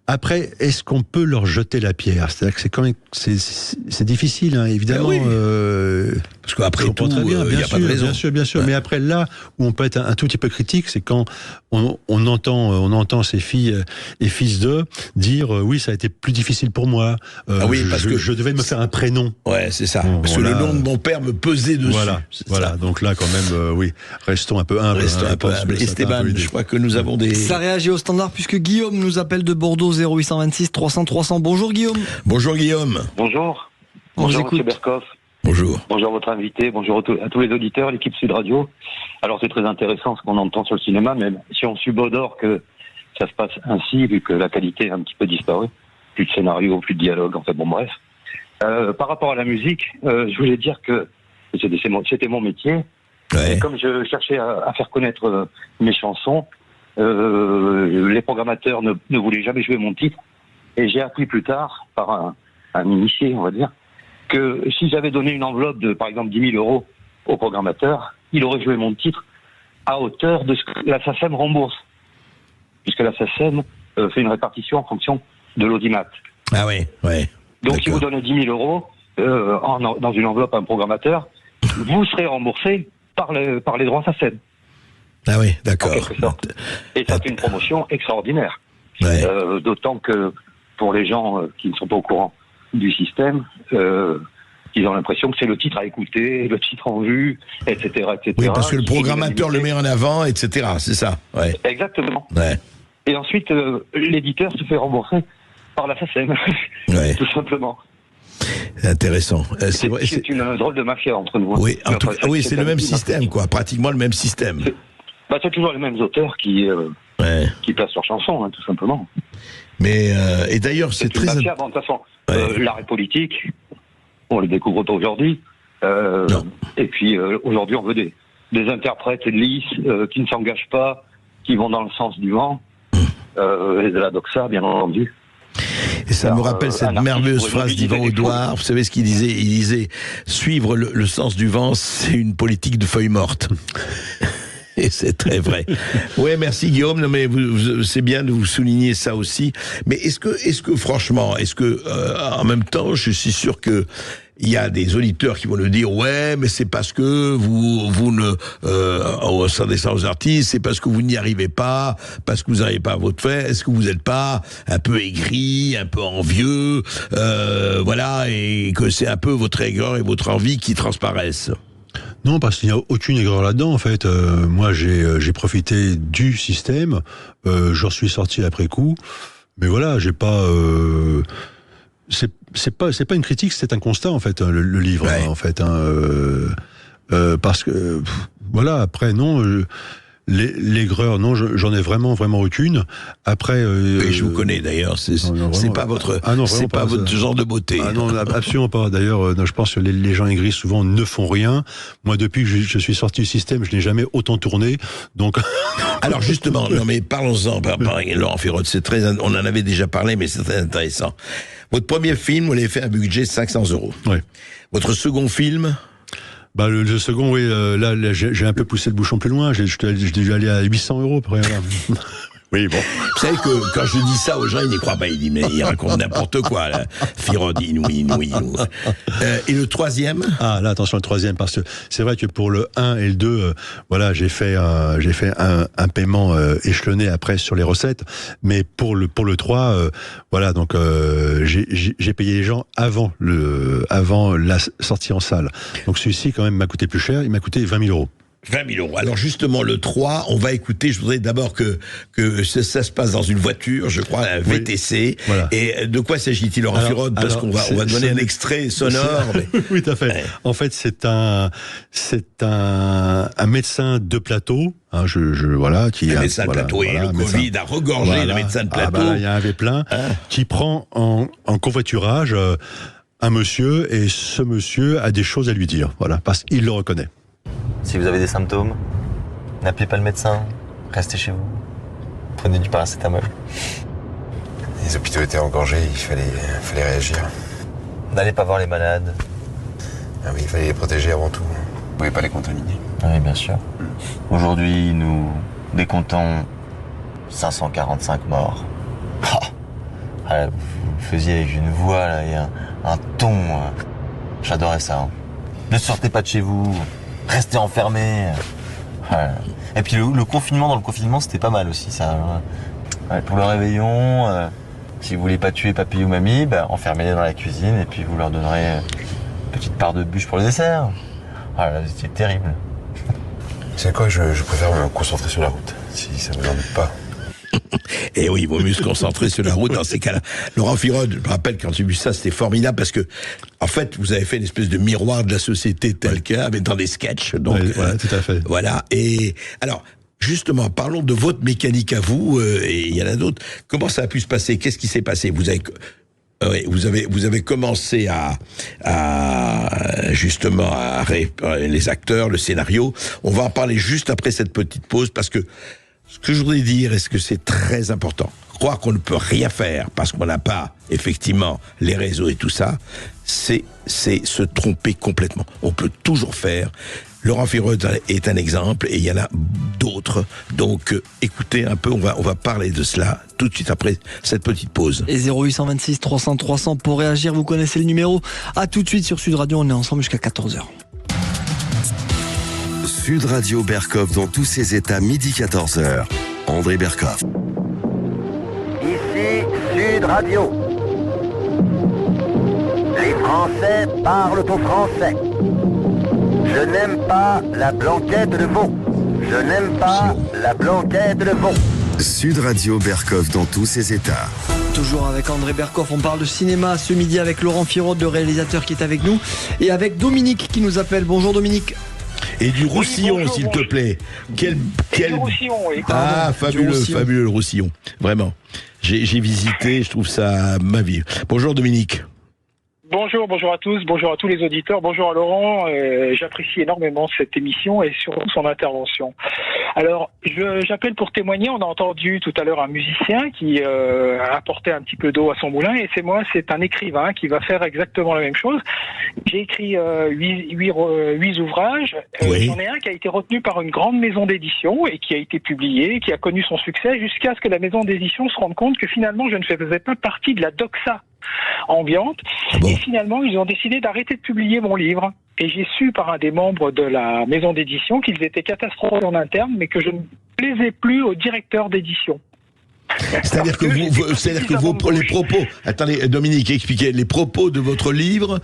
après, est-ce qu'on peut leur jeter la pierre? C'est-à-dire que c'est quand même, c'est difficile, hein, évidemment. Parce qu'après tout, il n'y a pas de raison. Bien sûr. Mais après, là où on peut être un tout petit peu critique, c'est quand on entend ces filles et fils d'eux dire oui, ça a été plus difficile pour moi. Parce que je devais me faire un prénom. Ouais, c'est ça. Parce que le nom de mon père me pesait dessus. Voilà. Donc là, quand même, restons un peu humbles. Esteban, je crois que nous avons des... Ça réagit au standard puisque Guillaume nous appelle de Bordeaux, 0826 300 300. Bonjour Guillaume. Bonjour Guillaume. Bonjour. On vous écoute. Monsieur Berkoff. Bonjour. Bonjour votre invité, bonjour à tous les auditeurs, l'équipe Sud Radio. Alors c'est très intéressant ce qu'on entend sur le cinéma, mais si on subodore que ça se passe ainsi, vu que la qualité a un petit peu disparu, plus de scénario, plus de dialogue, en fait, bon bref. Par rapport à la musique, je voulais dire que c'était mon métier. Ouais. Et comme je cherchais à faire connaître mes chansons, les programmateurs ne voulaient jamais jouer mon titre. Et j'ai appris plus tard, par un initié, on va dire, que si j'avais donné une enveloppe de, par exemple, 10 000 euros au programmateur, il aurait joué mon titre à hauteur de ce que la SACEM rembourse. Puisque la SACEM fait une répartition en fonction de l'audimat. Ah oui, ouais. Donc D'accord. si vous donnez 10 000 euros dans une enveloppe à un programmateur, vous serez remboursé par les droits SACEM. Ah oui, En d'accord. quelque sorte. Et ça, c'est une promotion extraordinaire. Ouais. D'autant que pour les gens qui ne sont pas au courant du système, ils ont l'impression que c'est le titre à écouter, le titre en vue, etc. etc. Oui, parce que le programmateur le met en avant, etc. C'est ça. Ouais. Exactement. Ouais. Et ensuite, l'éditeur se fait rembourser par la SACEM, Ouais. tout simplement. Intéressant. C'est vrai. C'est une drôle de mafia entre nous. Oui, en tout cas, oui, c'est le même une système, quoi. Pratiquement le même système. C'est toujours les mêmes auteurs qui Ouais. placent leurs chansons, hein, tout simplement. Mais et d'ailleurs, c'est une très. mafia. Bon, de toute façon, Ouais. l'art est politique. On le découvre pas aujourd'hui. Non. Et puis aujourd'hui, on veut des interprètes lisses qui ne s'engagent pas, qui vont dans le sens du vent, et de la doxa, bien entendu. Et ça me rappelle cette merveilleuse phrase d'Yvan Audouard. Vous savez ce qu'il disait? Il disait suivre le sens du vent, c'est une politique de feuilles mortes. Et c'est très vrai. Ouais, merci Guillaume. Non, mais c'est bien de vous souligner ça aussi. Mais est-ce que franchement, en même temps, je suis sûr que il y a des auditeurs qui vont nous dire ouais, mais c'est parce que vous ne au sein des 100 artistes, c'est parce que vous n'y arrivez pas, parce que vous n'arrivez pas à votre fait. Est-ce que vous n'êtes pas un peu aigri, un peu envieux, voilà, et que c'est un peu votre aigreur et votre envie qui transparaissent? Non, parce qu'il n'y a aucune aigreur là-dedans, en fait. Moi, j'ai profité du système, j'en suis sorti après coup, mais voilà, j'ai pas... c'est pas une critique, c'est un constat, en fait, le livre, Ouais. en fait. Parce que, voilà, après, non... L'aigreur, non, j'en ai vraiment aucune. Après, Et je vous connais d'ailleurs, c'est pas votre, c'est pas votre genre de beauté. Ah non, absolument pas. D'ailleurs, je pense que les gens aigris souvent ne font rien. Moi, depuis que je suis sorti du système, je n'ai jamais autant tourné. Donc, alors justement, non mais parlons-en. Laurent Firot, on en avait déjà parlé, mais c'est très intéressant. Votre premier film, vous l'avez fait à un budget de 500 €. ouais. Votre second film. Bah le second, oui, là j'ai un peu poussé le bouchon plus loin. J'ai dû aller à 800 €. Après, voilà. Oui, bon. Vous savez que quand je dis ça aux gens, ils n'y croient pas. Ils disent mais il raconte n'importe quoi. Là. Firot, inouï. Et le troisième? Ah là, attention, le troisième, parce que c'est vrai que pour le 1 et le 2, voilà, j'ai fait un paiement échelonné après sur les recettes, mais pour le 3, voilà, donc j'ai payé les gens avant la sortie en salle. Donc celui-ci quand même m'a coûté plus cher, il m'a coûté 20 000 €. 20 000 €. Alors justement, le 3, on va écouter, je voudrais d'abord que ça se passe dans une voiture, je crois, un VTC. Oui, voilà. Et de quoi s'agit-il, Laurent Firot? Parce qu'on va donner un extrait sonore. Mais... Oui, tout à fait. Ouais. En fait, c'est un médecin de plateau, hein, voilà, qui un médecin de plateau, et le Covid a regorgé le médecin de plateau. Il y en avait plein, qui prend en covoiturage un monsieur, et ce monsieur a des choses à lui dire, voilà, parce qu'il le reconnaît. Si vous avez des symptômes, n'appelez pas le médecin, restez chez vous. Prenez du paracétamol. Les hôpitaux étaient engorgés, il fallait réagir. N'allez pas voir les malades. Ah oui, il fallait les protéger avant tout. Vous pouvez pas les contaminer. Oui, bien sûr. Aujourd'hui, nous décomptons 545 morts. Ah, vous le faisiez avec une voix là, et un ton. J'adorais ça. Ne sortez pas de chez vous. Restez enfermés. Voilà. Et puis le confinement, dans le confinement, c'était pas mal aussi, ça. Ouais, pour le réveillon, si vous voulez pas tuer papy ou mamie, enfermez-les dans la cuisine et puis vous leur donnerez une petite part de bûche pour le dessert. Voilà, c'était terrible. C'est quoi, je préfère me concentrer sur la route, si ça vous embête pas. Et oui, il vaut mieux se concentrer sur la route dans ces cas-là. Laurent Firode, je me rappelle quand j'ai vu ça, c'était formidable parce que, en fait, vous avez fait une espèce de miroir de la société telle qu'elle, mais dans des sketchs. Donc, voilà, tout à fait. Voilà. Et alors, justement, parlons de votre mécanique à vous, et il y en a d'autres. Comment ça a pu se passer? Qu'est-ce qui s'est passé? Vous avez commencé justement à les acteurs, le scénario. On va en parler juste après cette petite pause parce que ce que je voudrais dire, est-ce que c'est très important? Croire qu'on ne peut rien faire parce qu'on n'a pas, effectivement, les réseaux et tout ça, c'est se tromper complètement. On peut toujours faire. Laurent Firode est un exemple et il y en a d'autres. Donc, écoutez un peu, on va parler de cela tout de suite après cette petite pause. Et 0826 300 300 pour réagir, vous connaissez le numéro. À tout de suite sur Sud Radio, on est ensemble jusqu'à 14h. Sud Radio Berkov dans tous ses états, midi 14h. André Berkov. Ici Sud Radio. Les Français parlent au français. Je n'aime pas la blanquette de veau. Je n'aime pas la blanquette de veau. Sud Radio Berkov dans tous ses états. Toujours avec André Berkov, on parle de cinéma ce midi avec Laurent Firode, le réalisateur qui est avec nous, et avec Dominique qui nous appelle. Bonjour Dominique. Et du Roussillon, oui, bonjour, s'il te plaît. Quel... Du Roussillon, oui. Ah, fabuleux le Roussillon. Vraiment. J'ai visité, je trouve ça ma vie. Bonjour Dominique. Bonjour à tous, bonjour à tous les auditeurs, bonjour à Laurent. J'apprécie énormément cette émission et surtout son intervention. Alors, j'appelle pour témoigner. On a entendu tout à l'heure un musicien qui a apporté un petit peu d'eau à son moulin, et c'est un écrivain qui va faire exactement la même chose. J'ai écrit 8 ouvrages. Oui. J'en ai un qui a été retenu par une grande maison d'édition et qui a été publié, qui a connu son succès jusqu'à ce que la maison d'édition se rende compte que finalement je ne faisais pas partie de la doxa ambiante. Bon. Et finalement, ils ont décidé d'arrêter de publier mon livre. Et j'ai su par un des membres de la maison d'édition qu'ils étaient catastrophés en interne, mais que je ne plaisais plus au directeur d'édition. C'est-à-dire que les propos... Attendez, Dominique, expliquez. Les propos de votre livre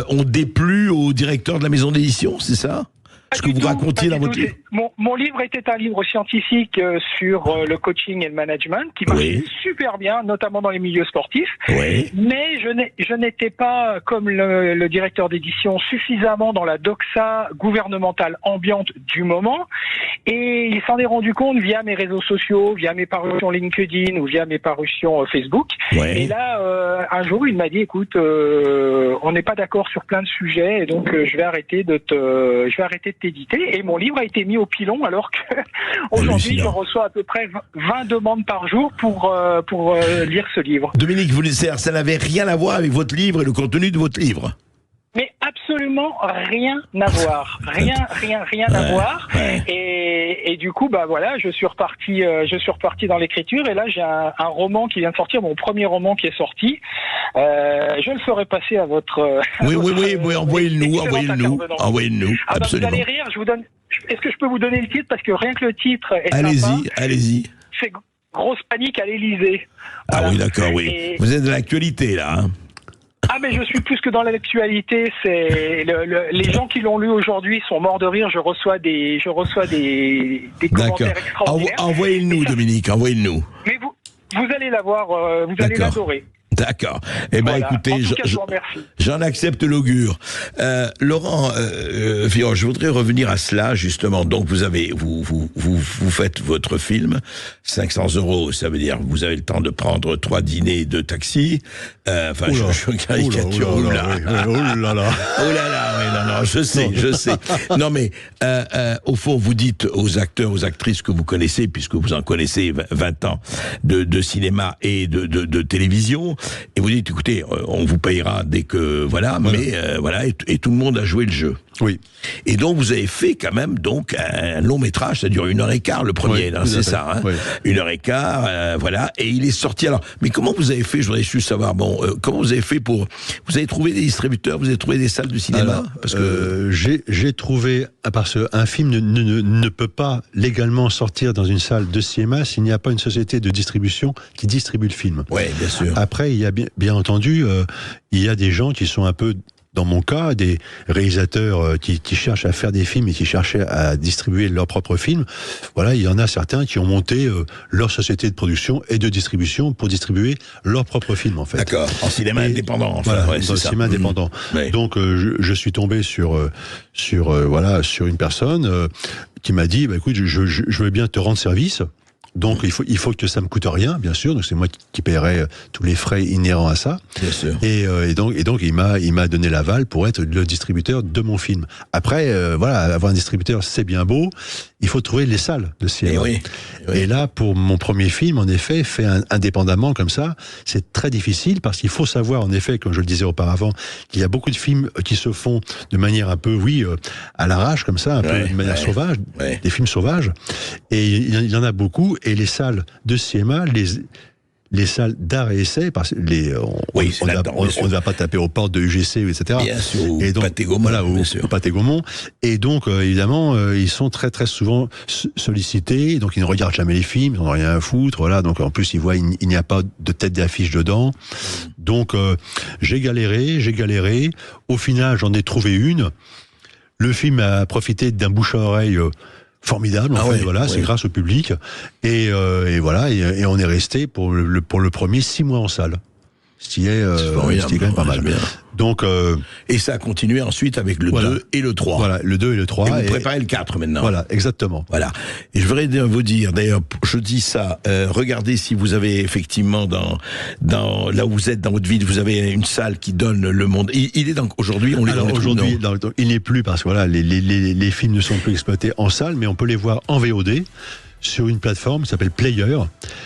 ont déplu au directeur de la maison d'édition, c'est ça? Ce que vous racontiez dans votre livre. Mon livre était un livre scientifique sur le coaching et le management qui marchait super bien, notamment dans les milieux sportifs. Oui. Mais je n'étais pas, comme le directeur d'édition, suffisamment dans la doxa gouvernementale ambiante du moment. Et il s'en est rendu compte via mes réseaux sociaux, via mes parutions LinkedIn ou via mes parutions Facebook. Ouais. Et là, un jour, il m'a dit, écoute, on n'est pas d'accord sur plein de sujets, et donc je vais arrêter de t'éditer. Et mon livre a été mis au pilon, alors que aujourd'hui, je reçois à peu près 20 demandes par jour pour lire ce livre. Dominique, ça n'avait rien à voir avec votre livre et le contenu de votre livre. Mais absolument rien à voir, rien à voir. Ouais. Et du coup, bah voilà, je suis reparti dans l'écriture. Et là, j'ai un roman qui vient de sortir, mon premier roman qui est sorti. Je le ferai passer à votre. Oui, envoyez-le-nous, absolument. Ah bah, vous allez rire. Est-ce que je peux vous donner le titre, parce que rien que le titre est sympa. Allez-y. C'est Grosse panique à l'Élysée. Voilà. Ah oui, d'accord, oui. Et... Vous êtes de l'actualité là. Hein. Ah mais je suis plus que dans l'actualité. C'est les gens qui l'ont lu aujourd'hui sont morts de rire. Je reçois des commentaires extraordinaires. Envoyez-le-nous, Dominique. Envoyez-le-nous. Mais vous allez l'avoir. Vous allez l'adorer. D'accord. Eh ben, voilà. Écoutez, j'en accepte l'augure. Laurent, je voudrais revenir à cela justement. Donc, vous faites votre film, 500 €. Ça veut dire vous avez le temps de prendre 3 dîners et 2 taxis. Je caricature. Oh là là. Je sais. Non, mais au fond, vous dites aux acteurs, aux actrices que vous connaissez, puisque vous en connaissez 20 ans de cinéma et de télévision. Et vous dites, écoutez, on vous payera dès que et tout le monde a joué le jeu. Oui. Et donc vous avez fait quand même un long métrage, ça dure 1h15 le premier, c'est ça, hein, oui. 1h15, et il est sorti. Alors, mais comment vous avez fait? Je voudrais juste savoir. Comment vous avez fait vous avez trouvé des distributeurs, vous avez trouvé des salles de cinéma? Alors, parce que j'ai trouvé, parce qu'un film ne peut pas légalement sortir dans une salle de cinéma s'il n'y a pas une société de distribution qui distribue le film. Oui, bien sûr. Après, il y a bien entendu, il y a des gens qui sont un peu dans mon cas, des réalisateurs qui cherchent à faire des films et qui cherchaient à distribuer leurs propres films, voilà, il y en a certains qui ont monté leur société de production et de distribution pour distribuer leurs propres films, en fait. D'accord, en cinéma indépendant, enfin. Voilà, Ouais, dans le cinéma indépendant. Ouais. Donc, je suis tombé sur une personne qui m'a dit, bah, écoute, je veux bien te rendre service. Donc il faut que ça me coûte rien, bien sûr. Donc c'est moi qui paierai tous les frais inhérents à ça. Bien sûr. Et donc il m'a donné l'aval pour être le distributeur de mon film. Après voilà, avoir un distributeur c'est bien beau, il faut trouver les salles de cinéma. Et là pour mon premier film, en effet, fait indépendamment comme ça, c'est très difficile parce qu'il faut savoir en effet, comme je le disais auparavant, qu'il y a beaucoup de films qui se font de manière un peu à l'arrache comme ça, un peu de manière sauvage, des films sauvages. Et il y en a beaucoup. Et les salles de cinéma, les salles d'art et essai, parce que on ne va pas taper aux portes de UGC, etc. Bien sûr, et donc, Pathé Gaumont, voilà, au Pathé Gaumont. Et donc, évidemment, ils sont très très souvent sollicités. Donc, ils ne regardent jamais les films, ils n'en ont rien à foutre. Voilà. Donc, en plus, ils voient, il n'y a pas de tête d'affiche dedans. Donc, j'ai galéré. Au final, j'en ai trouvé une. Le film a profité d'un bouche à oreille formidable, c'est grâce au public. Et voilà, et on est resté pour le premier 6 mois en salle. Ce qui est quand même pas mal. Bien. Donc, et ça a continué ensuite avec le 2 et le 3. Voilà, le 2 et le 3. Et vous préparez le 4 maintenant. Voilà, exactement. Voilà. Et je voudrais vous dire, d'ailleurs, je dis ça, regardez si vous avez effectivement dans là où vous êtes dans votre ville, vous avez une salle qui donne Le Monde. Il est donc aujourd'hui, on les Alors aujourd'hui, il n'est plus parce que voilà, les films ne sont plus exploités en salle, mais on peut les voir en VOD sur une plateforme qui s'appelle Player.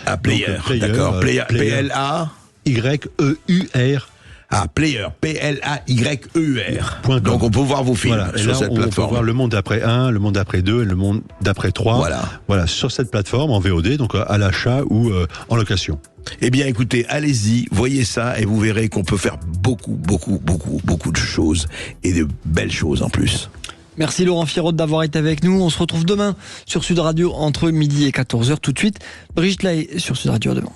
Ah, Player, d'accord. Player, P-L-A Y-E-U-R. Ah, Player, P-L-A-Y-E-U-R. Donc on peut voir vos films sur cette plateforme. On peut voir Le Monde d'après 1, Le Monde d'après 2 et Le Monde d'après 3. Voilà, sur cette plateforme en VOD, donc à l'achat ou en location. Eh bien, écoutez, allez-y, voyez ça et vous verrez qu'on peut faire beaucoup de choses et de belles choses en plus. Merci Laurent Firaud d'avoir été avec nous. On se retrouve demain sur Sud Radio entre midi et 14h. Tout de suite, Brigitte Lahaye sur Sud Radio demain.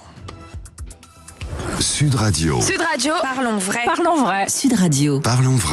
Sud Radio. Sud Radio. Parlons vrai. Parlons vrai. Sud Radio. Parlons vrai.